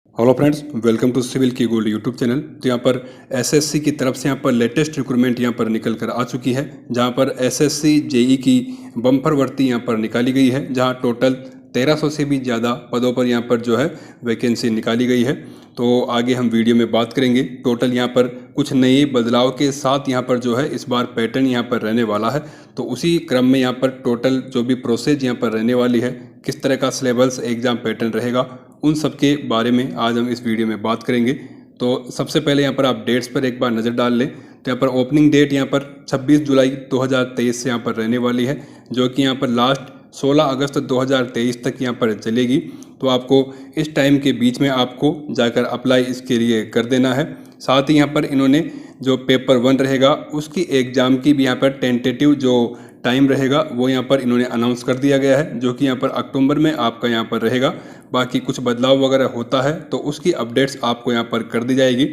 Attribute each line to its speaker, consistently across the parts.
Speaker 1: Hello friends, welcome to civil की gold YouTube channel. तो यहाँ पर एसएससी की तरफ से यहाँ पर लेटेस्ट रिक्रूटमेंट यहाँ पर निकल कर आ चुकी है, जहाँ पर एसएससी जेई की बम्पर भर्ती यहाँ पर निकाली गई है, जहाँ टोटल 1300 से भी ज़्यादा पदों पर यहाँ पर जो है वैकेंसी निकाली गई है। तो आगे हम वीडियो में बात करेंगे। टोटल यहाँ पर कुछ नए बदलाव के साथ यहाँ पर जो है इस बार पैटर्न यहाँ पर रहने वाला है। तो उसी क्रम में यहाँ पर टोटल जो भी प्रोसेस यहाँ पर रहने वाली है, किस तरह का सिलेबस एग्ज़ाम पैटर्न रहेगा, उन सब के बारे में आज हम इस वीडियो में बात करेंगे। तो सबसे पहले यहाँ पर आप डेट्स पर एक बार नज़र डाल लें। तो यहाँ पर ओपनिंग डेट यहाँ पर 26 जुलाई 2023 से यहाँ पर रहने वाली है, जो कि यहाँ पर लास्ट 16 अगस्त 2023 तक यहाँ पर चलेगी। तो आपको इस टाइम के बीच में आपको जाकर अप्लाई इसके लिए कर देना है। साथ ही यहाँ पर इन्होंने जो पेपर 1 रहेगा उसकी एग्ज़ाम की भी यहाँ पर टेंटेटिव जो टाइम रहेगा वो यहाँ पर इन्होंने अनाउंस कर दिया गया है, जो कि यहाँ पर अक्टूबर में आपका यहाँ पर रहेगा। बाकी कुछ बदलाव वगैरह होता है तो उसकी अपडेट्स आपको यहाँ पर कर दी जाएगी।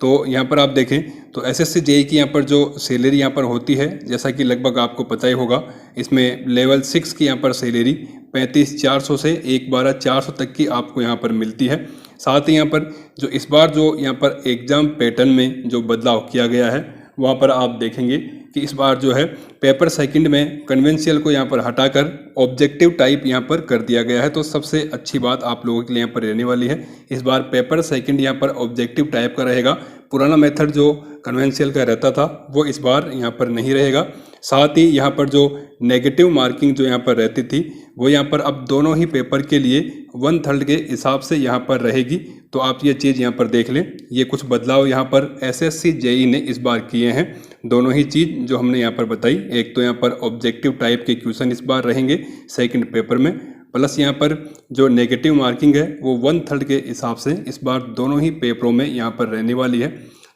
Speaker 1: तो यहाँ पर आप देखें तो एसएससी जेई की यहाँ पर जो सैलरी यहाँ पर होती है, जैसा कि लगभग आपको पता ही होगा, इसमें लेवल 6 की यहाँ पर सैलरी 35,400 से 1,12,400 तक की आपको यहाँ पर मिलती है। साथ ही यहाँ पर जो इस बार जो यहाँ पर एग्ज़ाम पैटर्न में जो बदलाव किया गया है, वहाँ पर आप देखेंगे कि इस बार जो है पेपर सेकंड में कन्वेंशियल को यहाँ पर हटाकर ऑब्जेक्टिव टाइप यहाँ पर कर दिया गया है। तो सबसे अच्छी बात आप लोगों के लिए यहाँ पर रहने वाली है, इस बार पेपर सेकंड यहाँ पर ऑब्जेक्टिव टाइप का रहेगा। पुराना मेथड जो कन्वेंशियल का रहता था वो इस बार यहाँ पर नहीं रहेगा। साथ ही यहाँ पर जो नेगेटिव मार्किंग जो यहाँ पर रहती थी वो यहाँ पर अब दोनों ही पेपर के लिए 1/3 के हिसाब से यहाँ पर रहेगी। तो आप ये चीज़ यहाँ पर देख लें, ये कुछ बदलाव यहाँ पर एसएससी जेई ने इस बार किए हैं। दोनों ही चीज़ जो हमने यहाँ पर बताई, एक तो यहाँ पर ऑब्जेक्टिव टाइप के क्वेश्चन इस बार रहेंगे सेकंड पेपर में, प्लस यहाँ पर जो नेगेटिव मार्किंग है वो 1/3 के हिसाब से इस बार दोनों ही पेपरों में यहाँ पर रहने वाली है।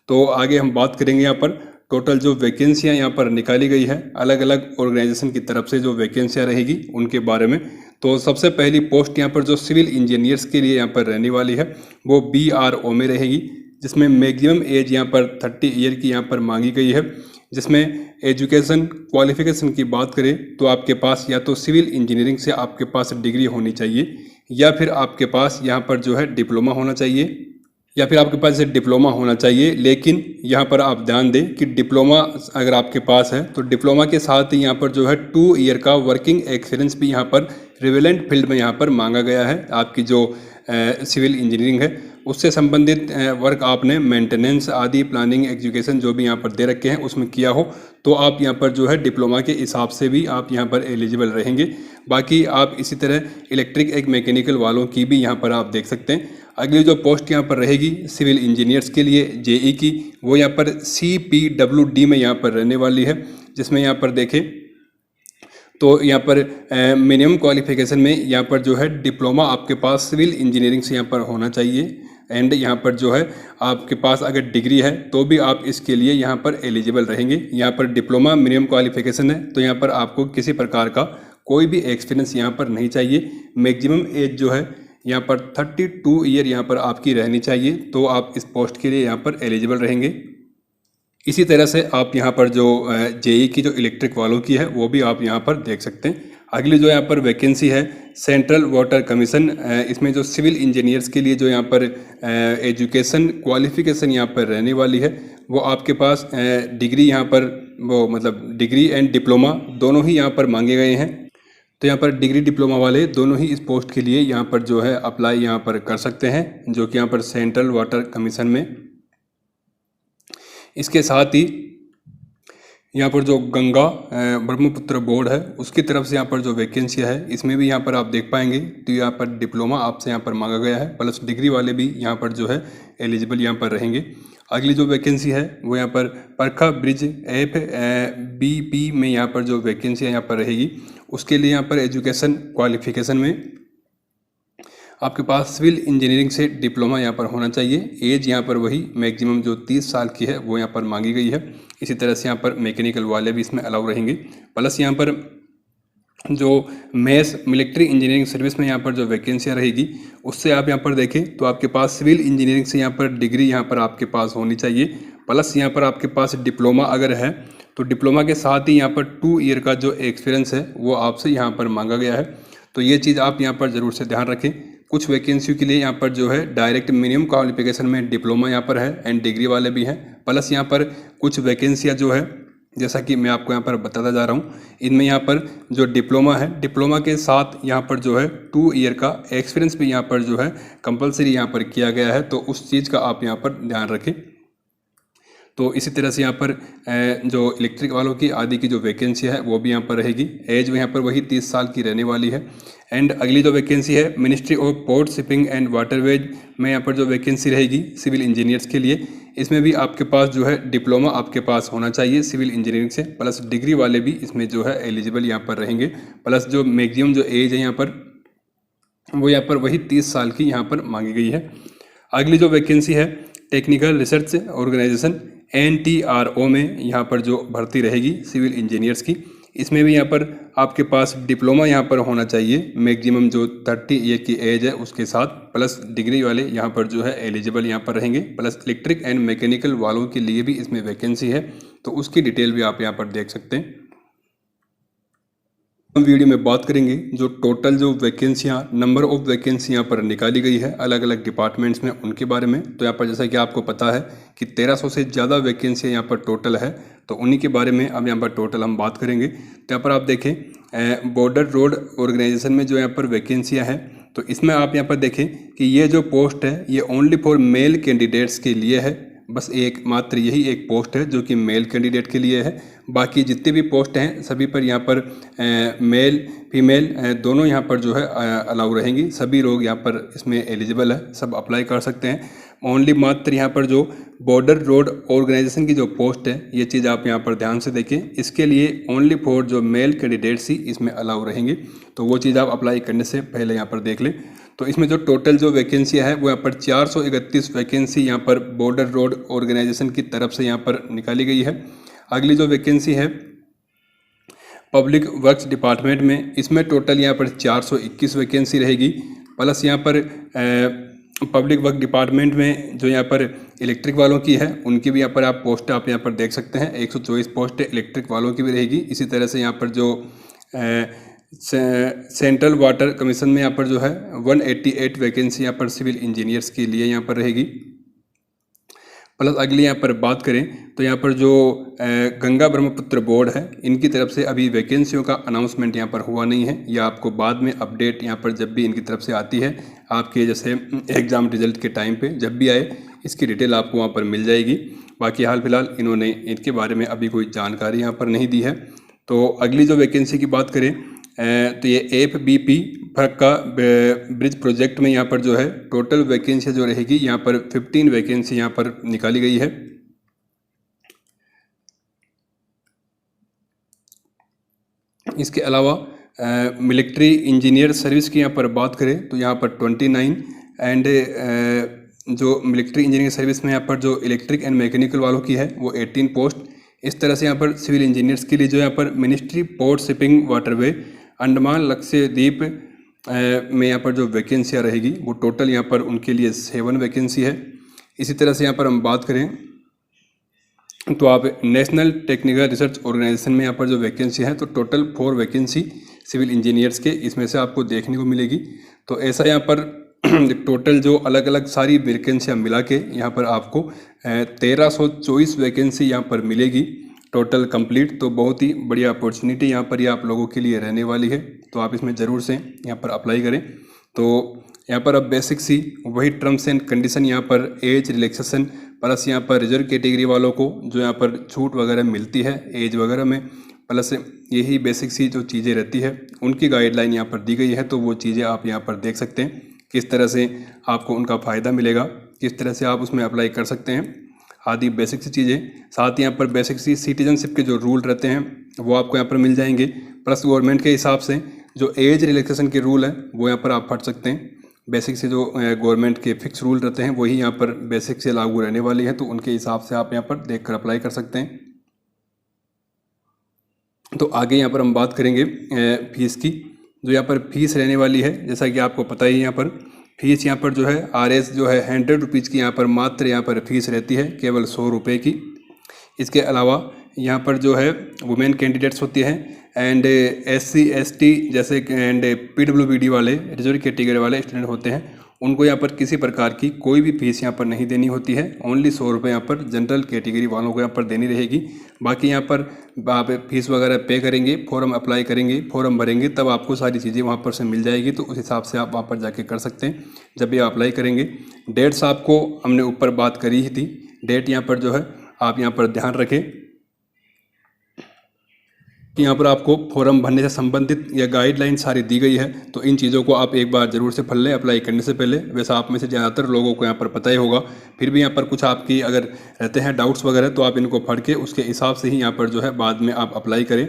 Speaker 1: तो आगे हम बात करेंगे यहाँ पर टोटल जो वैकेंसियाँ यहाँ पर निकाली गई है अलग अलग ऑर्गेनाइजेशन की तरफ से, जो वैकेंसियाँ रहेगी उनके बारे में। तो सबसे पहली पोस्ट यहाँ पर जो सिविल इंजीनियर्स के लिए यहाँ पर रहने वाली है वो BRO में रहेगी, जिसमें मैक्सिमम एज यहाँ पर 30 ईयर की यहाँ पर मांगी गई है। जिसमें एजुकेशन क्वालिफिकेशन की बात करें तो आपके पास या तो सिविल इंजीनियरिंग से आपके पास डिग्री होनी चाहिए, या फिर आपके पास यहाँ पर जो है डिप्लोमा होना चाहिए, या फिर आपके पास डिप्लोमा होना चाहिए। लेकिन यहाँ पर आप ध्यान दें कि डिप्लोमा अगर आपके पास है तो डिप्लोमा के साथ ही यहाँ पर जो है 2 ईयर का वर्किंग एक्सपीरियंस भी यहाँ पर रिलेवेंट फील्ड में यहाँ पर मांगा गया है। आपकी जो सिविल इंजीनियरिंग है उससे संबंधित वर्क आपने मेंटेनेंस आदि प्लानिंग एजुकेशन जो भी यहाँ पर दे रखे हैं उसमें किया हो तो आप यहाँ पर जो है डिप्लोमा के हिसाब से भी आप यहाँ पर एलिजिबल रहेंगे। बाकी आप इसी तरह इलेक्ट्रिक एक मैकेनिकल वालों की भी यहाँ पर आप देख सकते हैं। अगली जो पोस्ट यहाँ पर रहेगी सिविल इंजीनियर्स के लिए जेई की, वो यहाँ पर CPWD में यहाँ पर रहने वाली है, जिसमें यहाँ पर देखें तो यहाँ पर मिनिमम क्वालिफिकेशन में यहाँ पर जो है डिप्लोमा आपके पास सिविल इंजीनियरिंग से यहाँ पर होना चाहिए। एंड यहाँ पर जो है आपके पास अगर डिग्री है तो भी आप इसके लिए यहाँ पर एलिजिबल रहेंगे। यहाँ पर डिप्लोमा मिनिमम क्वालिफिकेशन है तो यहाँ पर आपको किसी प्रकार का कोई भी एक्सपीरियंस यहाँ पर नहीं चाहिए। मैक्सिमम एज जो है यहाँ पर 32 ईयर यहाँ पर आपकी रहनी चाहिए, तो आप इस पोस्ट के लिए यहाँ पर एलिजिबल रहेंगे। इसी तरह से आप यहाँ पर जो जेई की जो इलेक्ट्रिक वालों की है वो भी आप यहाँ पर देख सकते हैं। अगली जो यहाँ पर वैकेंसी है सेंट्रल वाटर कमीशन, इसमें जो सिविल इंजीनियर्स के लिए जो यहाँ पर एजुकेशन क्वालिफिकेशन यहाँ पर रहने वाली है वो आपके पास डिग्री यहाँ पर वो मतलब डिग्री एंड डिप्लोमा दोनों ही यहाँ पर मांगे गए हैं। तो यहाँ पर डिग्री डिप्लोमा वाले दोनों ही इस पोस्ट के लिए यहाँ पर जो है अप्लाई यहाँ पर कर सकते हैं, जो कि यहाँ पर सेंट्रल वाटर कमीशन में। इसके साथ ही यहाँ पर जो गंगा ब्रह्मपुत्र बोर्ड है उसकी तरफ से यहाँ पर जो वैकेंसी है इसमें भी यहाँ पर आप देख पाएंगे। तो यहाँ पर डिप्लोमा आपसे यहाँ पर मांगा गया है, प्लस डिग्री वाले भी यहाँ पर जो है एलिजिबल यहाँ पर रहेंगे। अगली जो वैकेंसी है वो यहाँ पर परखा ब्रिज FBP में यहाँ पर जो वैकेंसी यहाँ पर रहेगी उसके लिए यहाँ पर एजुकेशन क्वालिफिकेशन में आपके पास सिविल इंजीनियरिंग से डिप्लोमा यहाँ पर होना चाहिए। एज यहाँ पर वही मैक्सिमम जो 30 साल की है वो यहाँ पर मांगी गई है। इसी तरह से यहाँ पर मैकेनिकल वाले भी इसमें अलाउ रहेंगे। प्लस यहाँ पर जो मेस मिलिट्री इंजीनियरिंग सर्विस में यहाँ पर जो वैकेंसियाँ रहेगी उससे आप यहाँ पर देखें तो आपके पास सिविल इंजीनियरिंग से यहाँ पर डिग्री यहाँ पर आपके पास होनी चाहिए, प्लस यहाँ पर आपके पास डिप्लोमा अगर है तो डिप्लोमा के साथ ही यहाँ पर 2 ईयर का जो एक्सपीरियंस है वो आपसे यहाँ पर मांगा गया है। तो ये चीज़ आप यहाँ पर ज़रूर से ध्यान रखें। कुछ वैकेंसियों के लिए यहाँ पर जो है डायरेक्ट मिनिमम क्वालिफिकेशन में डिप्लोमा यहाँ पर है एंड डिग्री वाले भी हैं। प्लस यहाँ पर कुछ वैकेंसियाँ जो है जैसा कि मैं आपको यहाँ पर बताता जा रहा हूँ, इनमें यहाँ पर जो डिप्लोमा है, डिप्लोमा के साथ यहाँ पर जो है 2 ईयर का एक्सपीरियंस भी यहाँ पर जो है कंपलसरी यहाँ पर किया गया है, तो उस चीज़ का आप यहाँ पर ध्यान रखें। तो इसी तरह से यहाँ पर जो इलेक्ट्रिक वालों की आदि की जो वैकेंसी है वो भी यहाँ पर रहेगी। एज यहाँ पर वही 30 साल की रहने वाली है। एंड अगली जो वैकेंसी है ministry of port shipping and waterways में यहाँ पर जो वैकेंसी रहेगी सिविल इंजीनियर्स के लिए, इसमें भी आपके पास जो है डिप्लोमा आपके पास होना चाहिए सिविल इंजीनियरिंग से, प्लस डिग्री वाले भी इसमें जो है एलिजिबल यहाँ पर रहेंगे। प्लस जो मैक्सिमम जो एज है यहाँ पर वो यहाँ पर वही 30 साल की यहाँ पर मांगी गई है। अगली जो वैकेंसी है टेक्निकल रिसर्च ऑर्गेनाइजेशन NTRO में यहाँ पर जो भर्ती रहेगी सिविल इंजीनियर्स की, इसमें भी यहाँ पर आपके पास डिप्लोमा यहाँ पर होना चाहिए, मैक्सिमम जो 30 ईयर की एज है उसके साथ, प्लस डिग्री वाले यहाँ पर जो है एलिजिबल यहाँ पर रहेंगे। प्लस इलेक्ट्रिक एंड मैकेनिकल वालों के लिए भी इसमें वैकेंसी है, तो उसकी डिटेल भी आप यहाँ पर देख सकते हैं। हम वीडियो में बात करेंगे जो टोटल जो वैकेंसियाँ, नंबर ऑफ वैकेंसी यहाँ पर निकाली गई है अलग अलग डिपार्टमेंट्स में, उनके बारे में। तो यहाँ पर जैसा कि आपको पता है कि 1300 से ज़्यादा वैकेंसियाँ यहाँ पर टोटल है, तो उन्हीं के बारे में अब यहाँ पर टोटल हम बात करेंगे। तो यहाँ पर आप देखें बॉर्डर रोड ऑर्गेनाइजेशन में जो यहाँ पर वैकेंसियाँ हैं, तो इसमें आप यहाँ पर देखें कि ये जो पोस्ट है ये ओनली फॉर मेल कैंडिडेट्स के लिए है। बस एक मात्र यही एक पोस्ट है जो कि मेल कैंडिडेट के लिए है। बाकी जितने भी पोस्ट हैं सभी पर यहाँ पर मेल फीमेल दोनों यहाँ पर जो है अलाउ रहेंगी। सभी लोग यहाँ पर इसमें एलिजिबल है, सब अप्लाई कर सकते हैं। ओनली मात्र यहाँ पर जो बॉर्डर रोड ऑर्गेनाइजेशन की जो पोस्ट है, ये चीज़ आप यहाँ पर ध्यान से देखें, इसके लिए ओनली फॉर जो मेल कैंडिडेट्स ही इसमें अलाउ रहेंगे। तो वो चीज़ आप अप्लाई करने से पहले यहाँ पर देख लें। तो इसमें जो टोटल जो वैकेंसी है वो यहाँ पर 431 वैकेंसी यहाँ पर बॉर्डर रोड ऑर्गेनाइजेशन की तरफ से यहाँ पर निकाली गई है। अगली जो वैकेंसी है पब्लिक वर्क्स डिपार्टमेंट में, इसमें टोटल यहाँ पर 421 वैकेंसी रहेगी। प्लस यहाँ पर पब्लिक वर्क डिपार्टमेंट में जो यहाँ पर इलेक्ट्रिक वालों की है उनकी भी यहाँ पर आप पोस्ट आप यहाँ पर देख सकते हैं, 124 पोस्ट इलेक्ट्रिक वालों की भी रहेगी। इसी तरह से यहाँ पर जो सेंट्रल वाटर कमीशन में यहाँ पर जो है 188 वैकेंसी यहाँ पर सिविल इंजीनियर्स के लिए यहाँ पर रहेगी। प्लस अगली यहाँ पर बात करें तो यहाँ पर जो गंगा ब्रह्मपुत्र बोर्ड है इनकी तरफ से अभी वैकेंसियों का अनाउंसमेंट यहाँ पर हुआ नहीं है, या आपको बाद में अपडेट यहाँ पर जब भी इनकी तरफ से आती है आपके जैसे एग्ज़ाम रिजल्ट के टाइम पे जब भी आए इसकी डिटेल आपको वहाँ पर मिल जाएगी। बाकी हाल फिलहाल इन्होंने इनके बारे में अभी कोई जानकारी यहाँ पर नहीं दी है। तो अगली जो वैकेंसी की बात करें तो ये FBP फरक्का ब्रिज प्रोजेक्ट में यहाँ पर जो है टोटल वैकेंसी जो रहेगी यहाँ पर 15 वैकेंसी यहाँ पर निकाली गई है। इसके अलावा मिलिट्री इंजीनियर सर्विस की यहाँ पर बात करें तो यहाँ पर 29 एंड जो मिलिट्री इंजीनियरिंग सर्विस में यहाँ पर जो इलेक्ट्रिक एंड मैकेनिकल वालों की है वो 18 पोस्ट। इस तरह से यहाँ पर सिविल इंजीनियर्स के लिए जो यहाँ पर ministry port shipping waterway Andaman Lakshadweep में यहाँ पर जो वैकेंसियाँ रहेगी वो टोटल यहाँ पर उनके लिए 7 वैकेंसी है। इसी तरह से यहाँ पर हम बात करें तो आप नेशनल टेक्निकल रिसर्च ऑर्गेनाइजेशन में यहाँ पर जो वैकेंसी है तो टोटल 4 वैकेंसी सिविल इंजीनियर्स के इसमें से आपको देखने को मिलेगी। तो ऐसा यहाँ पर टोटल जो अलग अलग सारी वैकेंसियाँ मिला के यहाँ पर आपको 1324 वैकेंसी यहाँ पर मिलेगी टोटल कंप्लीट। तो बहुत ही बढ़िया अपॉर्चुनिटी यहाँ पर ये आप लोगों के लिए रहने वाली है, तो आप इसमें ज़रूर से यहाँ पर अप्लाई करें। तो यहाँ पर अब बेसिक सी वही टर्म्स एंड कंडीशन यहाँ पर एज रिलैक्सेशन प्लस यहाँ पर रिजर्व कैटेगरी वालों को जो यहाँ पर छूट वगैरह मिलती है एज वगैरह में, प्लस यही बेसिक सी जो चीज़ें रहती है उनकी गाइडलाइन यहाँ पर दी गई है। तो वो चीज़ें आप यहाँ पर देख सकते हैं किस तरह से आपको उनका फ़ायदा मिलेगा, किस तरह से आप उसमें अप्लाई कर सकते हैं आदि बेसिक सी चीज़ें। साथ ही यहाँ पर बेसिक सी सिटीजनशिप के जो रूल रहते हैं वो आपको यहाँ पर मिल जाएंगे। प्लस गवर्नमेंट के हिसाब से जो एज रिलैक्सेशन के रूल है वो यहाँ पर आप पढ़ सकते हैं। बेसिक से जो गवर्नमेंट के फिक्स रूल रहते हैं वही यहाँ पर बेसिक से लागू रहने वाली है, तो उनके हिसाब से आप यहाँ पर देखकर अप्लाई कर सकते हैं। तो आगे यहाँ पर हम बात करेंगे फीस की। जो यहाँ पर फीस रहने वाली है जैसा कि आपको पता ही यहाँ पर फीस यहाँ पर जो है RS जो है 100 रुपीज़ की यहाँ पर मात्र यहाँ पर फीस रहती है, केवल 100 रुपये की। इसके अलावा यहाँ पर जो है वुमेन कैंडिडेट्स होती हैं एंड SC ST जैसे एंड PWBD वाले रिजर्व कैटेगरी वाले स्टूडेंट होते हैं, उनको यहाँ पर किसी प्रकार की कोई भी फीस यहाँ पर नहीं देनी होती है। ओनली 100 रुपये यहाँ पर जनरल कैटेगरी वालों को यहाँ पर देनी रहेगी। बाकी यहाँ पर आप फीस वगैरह पे करेंगे, फॉर्म अप्लाई करेंगे, फॉर्म भरेंगे, तब आपको सारी चीज़ें वहाँ पर से मिल जाएगी। तो उस हिसाब से आप वहाँ पर जाके कर सकते हैं जब भी अप्लाई करेंगे। डेट्स आपको हमने ऊपर बात करी ही थी, डेट यहाँ पर जो है आप यहाँ पर ध्यान रखें। यहाँ पर आपको फॉर्म भरने से संबंधित या गाइडलाइन सारी दी गई है, तो इन चीज़ों को आप एक बार ज़रूर से पढ़ लें अप्लाई करने से पहले। वैसे आप में से ज़्यादातर लोगों को यहाँ पर पता ही होगा, फिर भी यहाँ पर कुछ आपकी अगर रहते हैं डाउट्स वगैरह, तो आप इनको पढ़ के उसके हिसाब से ही यहाँ पर जो है बाद में आप अप्लाई करें।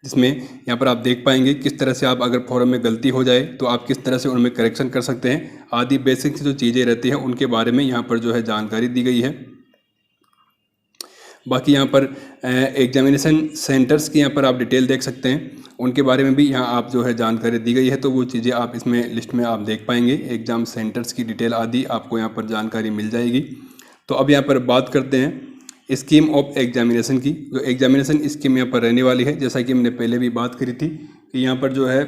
Speaker 1: जिसमें यहाँ पर आप देख पाएंगे किस तरह से आप अगर फॉर्म में गलती हो जाए तो आप किस तरह से उनमें करेक्शन कर सकते हैं, आदि बेसिक जो चीज़ें रहती हैं उनके बारे में यहाँ पर जो है जानकारी दी गई है। बाकी यहाँ पर एग्जामिनेशन सेंटर्स की यहाँ पर आप डिटेल देख सकते हैं, उनके बारे में भी यहाँ आप जो है जानकारी दी गई है, तो वो चीज़ें आप इसमें लिस्ट में आप देख पाएंगे। एग्ज़ाम सेंटर्स की डिटेल आदि आपको यहाँ पर जानकारी मिल जाएगी। तो अब यहाँ पर बात करते हैं स्कीम ऑफ एग्जामिनेशन की। जो एग्जामिनेशन स्कीम यहाँ पर रहने वाली है, जैसा कि हमने पहले भी बात करी थी कि यहाँ पर जो है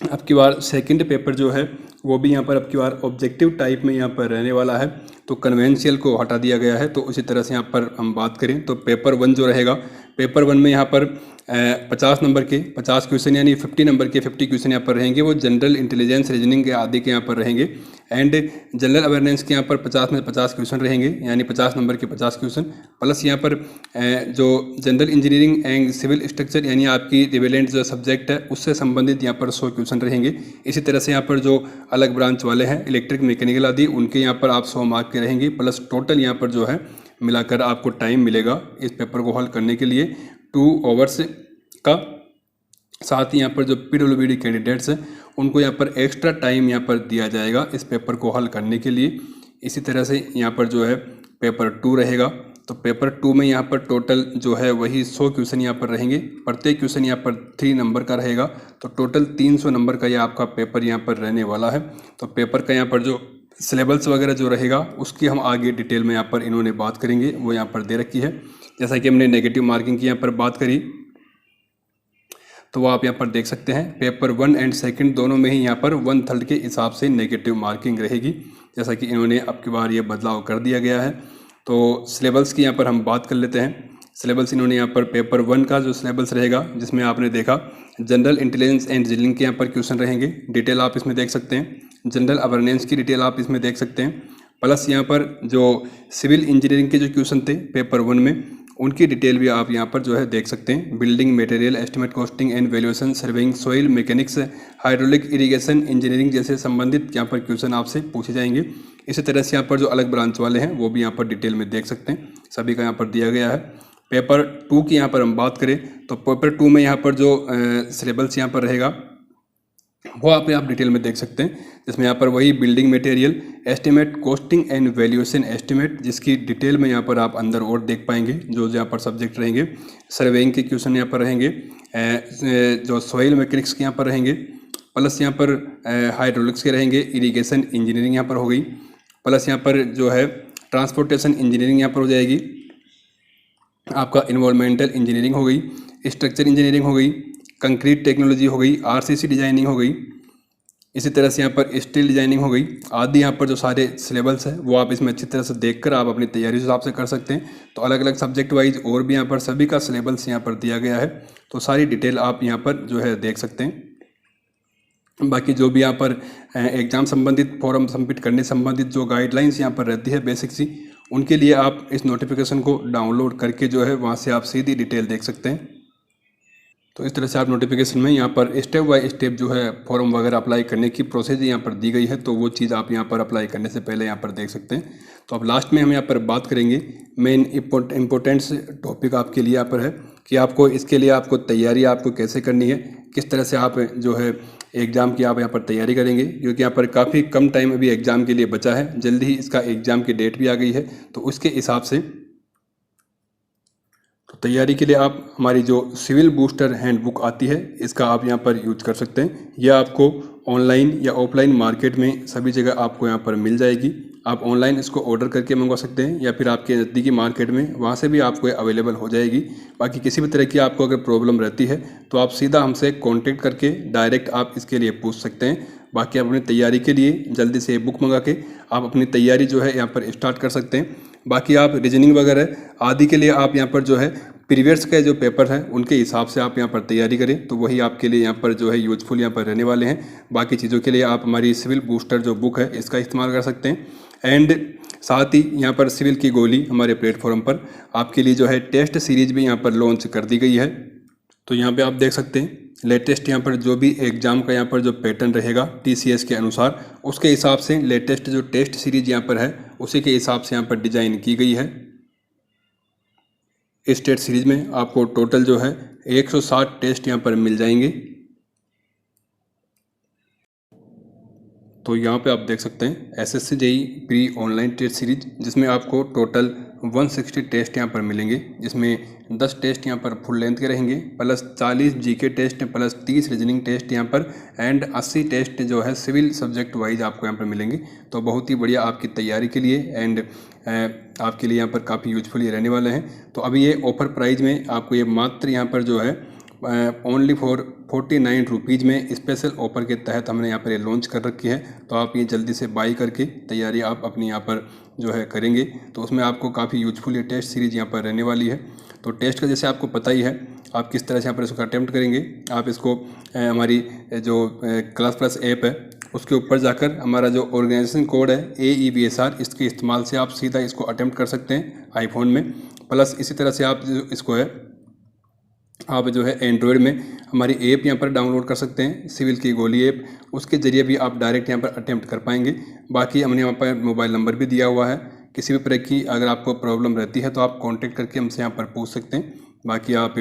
Speaker 1: अब की बार सेकंड पेपर जो है वो भी यहाँ पर अब की बार ऑब्जेक्टिव टाइप में यहाँ पर रहने वाला है, तो कन्वेंशियल को हटा दिया गया है। तो उसी तरह से यहाँ पर हम बात करें तो पेपर 1 जो रहेगा, पेपर 1 में यहाँ पर 50 नंबर के 50 क्वेश्चन यानी 50 नंबर के 50 क्वेश्चन यहाँ पर रहेंगे, वो जनरल इंटेलिजेंस रीजनिंग के आदि के यहाँ पर रहेंगे। एंड जनरल अवेयरनेस के यहाँ पर 50 में 50 क्वेश्चन रहेंगे, यानी 50 नंबर के 50 क्वेश्चन, प्लस यहाँ पर जो general engineering and civil structure यानी आपकी रिलेवेंट जो सब्जेक्ट है उससे संबंधित यहाँ पर 100 क्वेश्चन रहेंगे। इसी तरह से यहाँ पर जो अलग ब्रांच वाले हैं इलेक्ट्रिक मैकेनिकल आदि, उनके यहाँ पर आप 100 मार्क के रहेंगे, प्लस टोटल यहाँ पर जो है मिलाकर आपको टाइम मिलेगा इस पेपर को हल करने के लिए 2 आवर्स का। साथ ही यहाँ पर जो PWBD कैंडिडेट्स हैं उनको यहाँ पर एक्स्ट्रा टाइम यहाँ पर दिया जाएगा इस पेपर को हल करने के लिए। इसी तरह से यहाँ पर जो है पेपर 2 रहेगा, तो पेपर 2 में यहाँ पर टोटल जो है वही 100 क्वेश्चन यहाँ पर रहेंगे, प्रत्येक क्वेश्चन यहाँ पर 3 नंबर का रहेगा, तो टोटल 300 नंबर का यह आपका पेपर यहाँ पर रहने वाला है। तो पेपर का यहाँ पर जो सिलेबस वगैरह जो रहेगा उसकी हम आगे डिटेल में यहाँ पर इन्होंने बात करेंगे, वो यहाँ पर दे रखी है। जैसा कि हमने नेगेटिव मार्किंग की यहाँ पर बात करी, तो वो आप यहाँ पर देख सकते हैं पेपर 1 एंड सेकंड दोनों में ही यहाँ पर 1/3 के हिसाब से नेगेटिव मार्किंग रहेगी, जैसा कि इन्होंने अब की बार ये बदलाव कर दिया गया है। तो सिलेबस की यहाँ पर हम बात कर लेते हैं। सिलेबस इन्होंने यहाँ पर पेपर 1 का जो सिलेबस रहेगा, जिसमें आपने देखा जनरल इंटेलिजेंस एंड रीजनिंग के यहाँ पर क्वेश्चन रहेंगे, डिटेल आप इसमें देख सकते हैं, जनरल अवेयरनेस की डिटेल आप इसमें देख सकते हैं, प्लस यहाँ पर जो सिविल इंजीनियरिंग के जो क्वेश्चन थे पेपर 1 में उनकी डिटेल भी आप यहाँ पर जो है देख सकते हैं। Building material estimate costing and valuation surveying soil mechanics hydraulic irrigation engineering जैसे संबंधित यहाँ पर क्वेश्चन आपसे पूछे जाएंगे। इसी तरह से यहाँ पर जो अलग ब्रांच वाले हैं वो भी यहाँ पर डिटेल में देख सकते हैं, सभी का यहाँ पर दिया गया है। पेपर 2 की यहाँ पर हम बात करें तो पेपर 2 में यहाँ पर जो सिलेबस यहाँ पर रहेगा वो आप डिटेल में देख सकते हैं, जिसमें यहाँ पर वही building material estimate costing and valuation estimate, जिसकी डिटेल में यहाँ पर आप अंदर और देख पाएंगे जो यहाँ पर सब्जेक्ट रहेंगे। सर्वेइंग के क्वेश्चन यहाँ पर रहेंगे, जो सॉइल मैकेनिक्स के यहाँ पर रहेंगे, प्लस यहाँ पर हाइड्रोलिक्स के रहेंगे, इरिगेशन इंजीनियरिंग यहाँ पर हो गई, प्लस यहाँ पर जो है ट्रांसपोर्टेशन इंजीनियरिंग यहाँ पर हो जाएगी, आपका इन्वायरमेंटल इंजीनियरिंग हो गई, स्ट्रक्चर इंजीनियरिंग हो गई, कंक्रीट टेक्नोलॉजी हो गई, RCC डिजाइनिंग हो गई, इसी तरह से यहाँ पर स्टील डिजाइनिंग हो गई आदि। यहाँ पर जो सारे सिलेबस है वो आप इसमें अच्छी तरह से देखकर आप अपनी तैयारी के हिसाब से कर सकते हैं। तो अलग अलग सब्जेक्ट वाइज और भी यहाँ पर सभी का सिलेबस यहाँ पर दिया गया है, तो सारी डिटेल आप यहाँ पर जो है देख सकते हैं। बाकी जो भी यहाँ पर एग्ज़ाम संबंधित फॉर्म सबमिट करने संबंधित जो गाइडलाइंस यहाँ पर रहती है बेसिक सी, उनके लिए आप इस नोटिफिकेशन को डाउनलोड करके जो है वहाँ से आप सीधी डिटेल देख सकते हैं। तो इस तरह से आप नोटिफिकेशन में यहाँ पर स्टेप बाय स्टेप जो है फॉर्म वगैरह अप्लाई करने की प्रोसेस यहाँ पर दी गई है, तो वो चीज़ आप यहाँ पर अप्लाई करने से पहले यहाँ पर देख सकते हैं। तो अब लास्ट में हम यहाँ पर बात करेंगे मेन इम्पोर्टेंस टॉपिक आपके लिए यहाँ पर है कि आपको इसके लिए आपको तैयारी आपको कैसे करनी है, किस तरह से आप जो है एग्ज़ाम की आप यहाँ पर तैयारी करेंगे, क्योंकि यहाँ पर काफ़ी कम टाइम अभी एग्ज़ाम के लिए बचा है, जल्दी ही इसका एग्ज़ाम की डेट भी आ गई है। तो उसके हिसाब से तो तैयारी के लिए आप हमारी जो सिविल बूस्टर हैंडबुक आती है इसका आप यहाँ पर यूज कर सकते हैं। यह आपको ऑनलाइन या ऑफलाइन मार्केट में सभी जगह आपको यहाँ पर मिल जाएगी। आप ऑनलाइन इसको ऑर्डर करके मंगवा सकते हैं या फिर आपके नज़दीकी मार्केट में वहाँ से भी आपको अवेलेबल हो जाएगी। बाकी किसी भी तरह की आपको अगर प्रॉब्लम रहती है तो आप सीधा हमसे कांटेक्ट करके डायरेक्ट आप इसके लिए पूछ सकते हैं। बाकी आप अपनी तैयारी के लिए जल्दी से बुक मंगा के आप अपनी तैयारी जो है यहाँ पर स्टार्ट कर सकते हैं। बाकी आप रीजनिंग वगैरह आदि के लिए आप यहाँ पर जो है प्रीवियस के जो पेपर हैं उनके हिसाब से आप यहाँ पर तैयारी करें तो वही आपके लिए यहाँ पर जो है यूजफुल यहाँ पर रहने वाले हैं। बाकी चीज़ों के लिए आप हमारी सिविल बूस्टर जो बुक है इसका इस्तेमाल कर सकते हैं। एंड साथ ही यहाँ पर सिविल की गोली हमारे प्लेटफॉर्म पर आपके लिए जो है टेस्ट सीरीज भी यहाँ पर लॉन्च कर दी गई है। तो यहाँ पे आप देख सकते हैं लेटेस्ट यहाँ पर जो भी एग्ज़ाम का यहाँ पर जो पैटर्न रहेगा TCS के अनुसार उसके हिसाब से लेटेस्ट जो टेस्ट सीरीज यहाँ पर है उसी के हिसाब से यहाँ पर डिज़ाइन की गई है। इस टेस्ट सीरीज में आपको टोटल जो है 160 टेस्ट यहाँ पर मिल जाएंगे। तो यहाँ पे आप देख सकते हैं SSC JEE pre online test series जिसमें आपको टोटल 160 टेस्ट यहाँ पर मिलेंगे, जिसमें 10 टेस्ट यहाँ पर फुल लेंथ के रहेंगे plus 40 GK test plus 30 reasoning test यहाँ पर एंड 80 टेस्ट जो है सिविल सब्जेक्ट वाइज आपको यहाँ पर मिलेंगे। तो बहुत ही बढ़िया आपकी तैयारी के लिए एंड आपके लिए यहाँ पर काफ़ी यूजफुल ये रहने वाले हैं। तो अभी ये ऑफर प्राइस में आपको ये मात्र यहाँ पर जो है ओनली फॉर 49 रुपीज़ में स्पेशल ऑफर के तहत हमने यहाँ पर ये लॉन्च कर रखी है। तो आप ये जल्दी से बाई करके तैयारी आप अपनी यहाँ पर जो है करेंगे तो उसमें आपको काफ़ी यूजफुल ये टेस्ट सीरीज यहाँ पर रहने वाली है। तो टेस्ट का जैसे आपको पता ही है आप किस तरह से यहाँ पर इसको अटैम्प्ट करेंगे। आप इसको हमारी जो क्लास प्लस ऐप है उसके ऊपर जाकर हमारा जो ऑर्गेनाइजेशन कोड है AEBSR इसके इस्तेमाल से आप सीधा इसको अटैम्प्ट कर सकते हैं आईफोन में। प्लस इसी तरह से आप इसको है आप जो है एंड्रॉयड में हमारी ऐप यहाँ पर डाउनलोड कर सकते हैं सिविल की गोली ऐप, उसके ज़रिए भी आप डायरेक्ट यहाँ पर अटैम्प्ट कर पाएंगे। बाकी हमने यहाँ पर मोबाइल नंबर भी दिया हुआ है, किसी भी तरह की अगर आपको प्रॉब्लम रहती है तो आप कांटेक्ट करके हमसे यहाँ पर पूछ सकते हैं। बाकी आप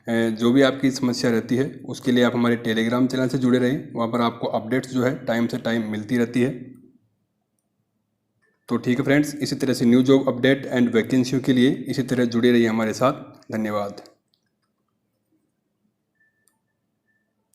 Speaker 1: जो भी आपकी समस्या रहती है उसके लिए आप हमारे टेलीग्राम चैनल से जुड़े रहें, वहाँ पर आपको अपडेट्स जो है टाइम से टाइम मिलती रहती है। तो ठीक है फ्रेंड्स, इसी तरह से न्यू जॉब अपडेट एंड वैकेंसियों के लिए इसी तरह जुड़े रहिए हमारे साथ। धन्यवाद।